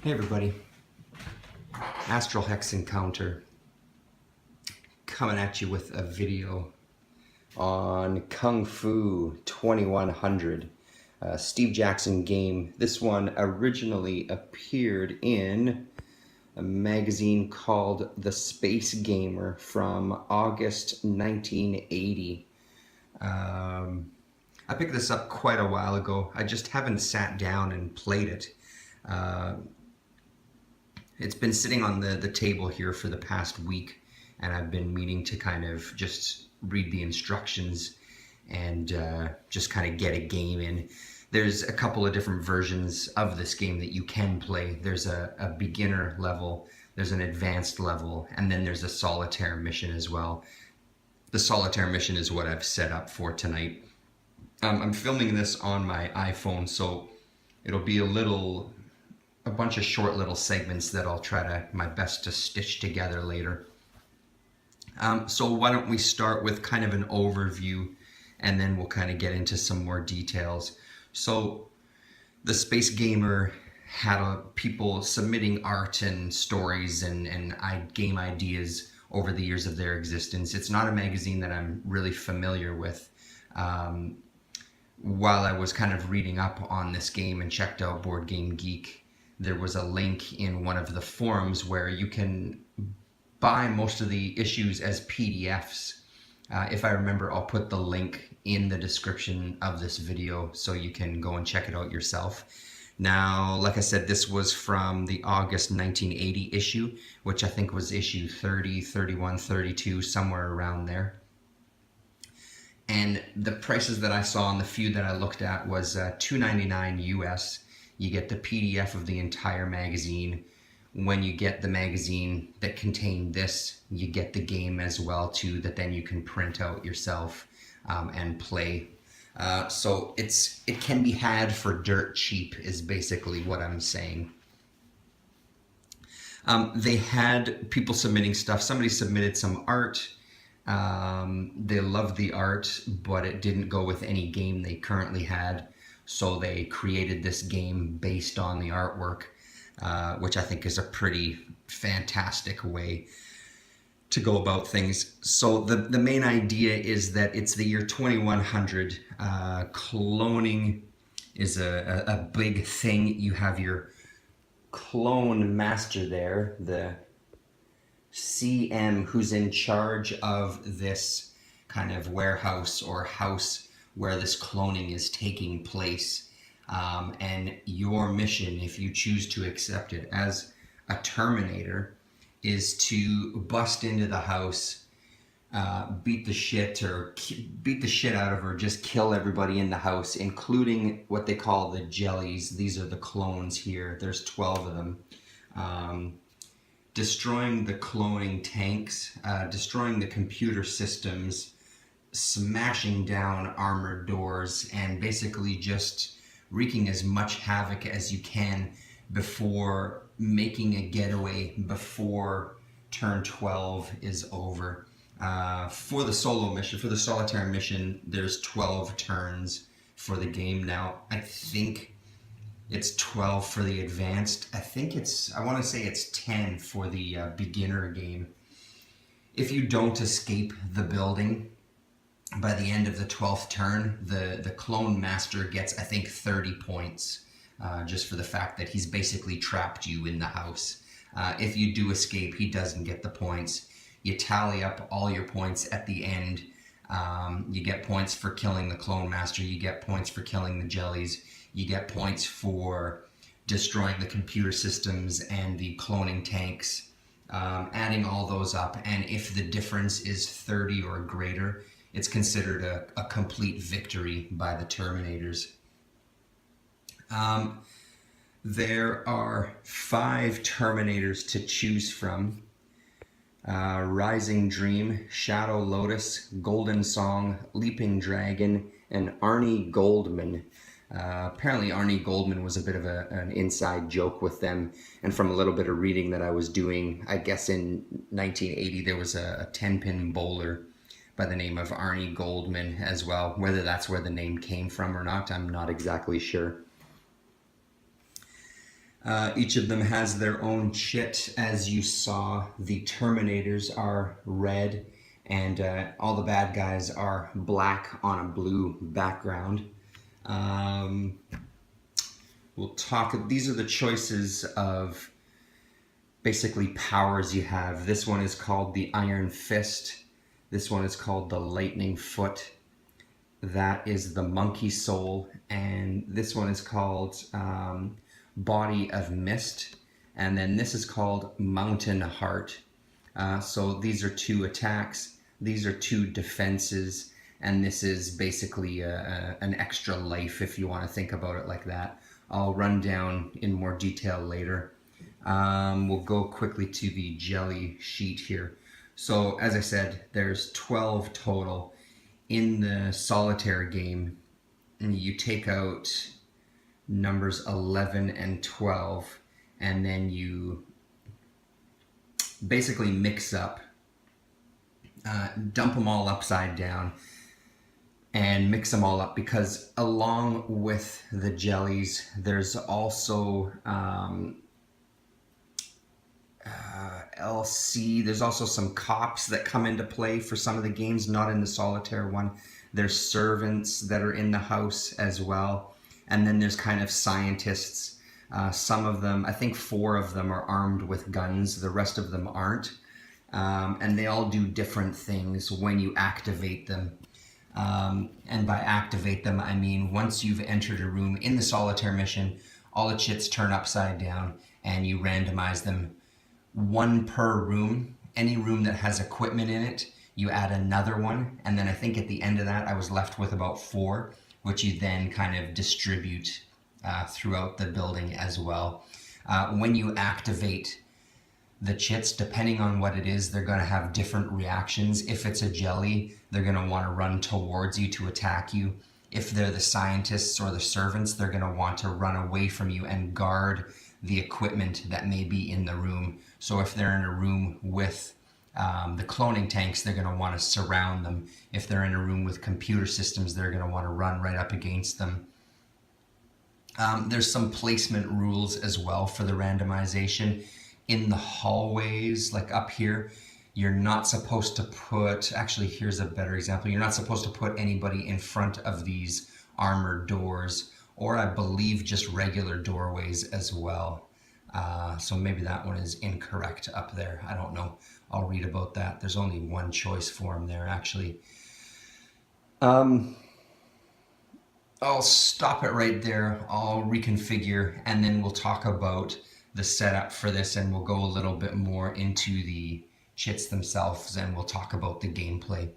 Hey everybody, Astral Hex Encounter coming at you with a video on Kung Fu 2100, Steve Jackson game. This one originally appeared in a magazine called The Space Gamer from August 1980. I picked this up quite a while ago. I just haven't sat down and played it. It's been sitting on the table here for the past week, and I've been meaning to kind of just read the instructions and just kind of get a game in. There's a couple of different versions of this game that you can play. There's a beginner level, there's an advanced level, and then there's a solitaire mission as well. The solitaire mission is what I've set up for tonight. I'm filming this on my iPhone, so it'll be a bunch of short little segments that I'll try my best to stitch together later. So why don't we start with kind of an overview, and then we'll kind of get into some more details. So the Space Gamer had people submitting art and stories and game ideas over the years of their existence. It's not a magazine that I'm really familiar with. While I was kind of reading up on this game and checked out Board Game Geek, there was a link in one of the forums where you can buy most of the issues as PDFs. If I remember, I'll put the link in the description of this video so you can go and check it out yourself. Now, like I said, this was from the August 1980 issue, which I think was issue 30, 31, 32, somewhere around there. And the prices that I saw on the few that I looked at was $2.99 US. You get the PDF of the entire magazine. When you get the magazine that contained this, you get the game as well too, that then you can print out yourself and play. So it can be had for dirt cheap is basically what I'm saying. They had people submitting stuff. Somebody submitted some art. They loved the art, but it didn't go with any game they currently had. So they created this game based on the artwork, which I think is a pretty fantastic way to go about things. So the main idea is that it's the year 2100. Cloning is a big thing. You have your clone master there, the CM, who's in charge of this kind of warehouse or house where this cloning is taking place. And your mission, if you choose to accept it as a Terminator, is to bust into the house, beat the shit out of, or just kill everybody in the house, including what they call the jellies. These are the clones here. There's 12 of them. Destroying the cloning tanks, destroying the computer systems, smashing down armored doors, and basically just wreaking as much havoc as you can before making a getaway before turn 12 is over. For the solo mission, for the solitaire mission, there's 12 turns for the game. Now, I think it's 12 for the advanced. I want to say it's 10 for the beginner game. If you don't escape the building by the end of the 12th turn, the clone master gets, I think, 30 points, just for the fact that he's basically trapped you in the house. If you do escape, he doesn't get the points. You tally up all your points at the end. You get points for killing the clone master. You get points for killing the jellies. You get points for destroying the computer systems and the cloning tanks. Adding all those up, and if the difference is 30 or greater, it's considered a complete victory by the Terminators. There are 5 Terminators to choose from. Rising Dream, Shadow Lotus, Golden Song, Leaping Dragon, and Arnie Goldman. Apparently Arnie Goldman was a bit of an inside joke with them, and from a little bit of reading that I was doing, I guess in 1980 there was a 10-pin bowler by the name of Arnie Goldman as well. Whether that's where the name came from or not, I'm not exactly sure. Each of them has their own chit. As you saw, the Terminators are red, and all the bad guys are black on a blue background. We'll talk, these are the choices of basically powers you have. This one is called the Iron Fist. This one is called the Lightning Foot. That is the Monkey Soul. And this one is called Body of Mist. And then this is called Mountain Heart. So these are 2 attacks. These are 2 defenses. And this is basically an extra life, if you want to think about it like that. I'll run down in more detail later. We'll go quickly to the jelly sheet here. So as I said, there's 12 total. In the solitaire game, you take out numbers 11 and 12, and then you basically mix up, dump them all upside down, and mix them all up, because along with the jellies, there's also LC. There's also some cops that come into play for some of the games, not in the solitaire one. There's servants that are in the house as well. And then there's kind of scientists. Some of them, I think 4 of them are armed with guns. The rest of them aren't. And they all do different things when you activate them. And by activate them, I mean once you've entered a room in the solitaire mission, all the chits turn upside down and you randomize them. 1 per room. Any room that has equipment in it, you add another one. And then I think at the end of that, I was left with about 4, which you then kind of distribute throughout the building as well. When you activate the chits, depending on what it is, they're going to have different reactions. If it's a jelly, they're going to want to run towards you to attack you. If they're the scientists or the servants, they're going to want to run away from you and guard the equipment that may be in the room. So if they're in a room with the cloning tanks, they're going to want to surround them. If they're in a room with computer systems, they're going to want to run right up against them. There's some placement rules as well for the randomization. In the hallways, like up here, you're not supposed to put, actually here's a better example, you're not supposed to put anybody in front of these armored doors, or I believe just regular doorways as well. So maybe that one is incorrect up there. I don't know. I'll read about that. There's only 1 choice for them there, actually. I'll stop it right there. I'll reconfigure, and then we'll talk about the setup for this, and we'll go a little bit more into the chits themselves, and we'll talk about the gameplay.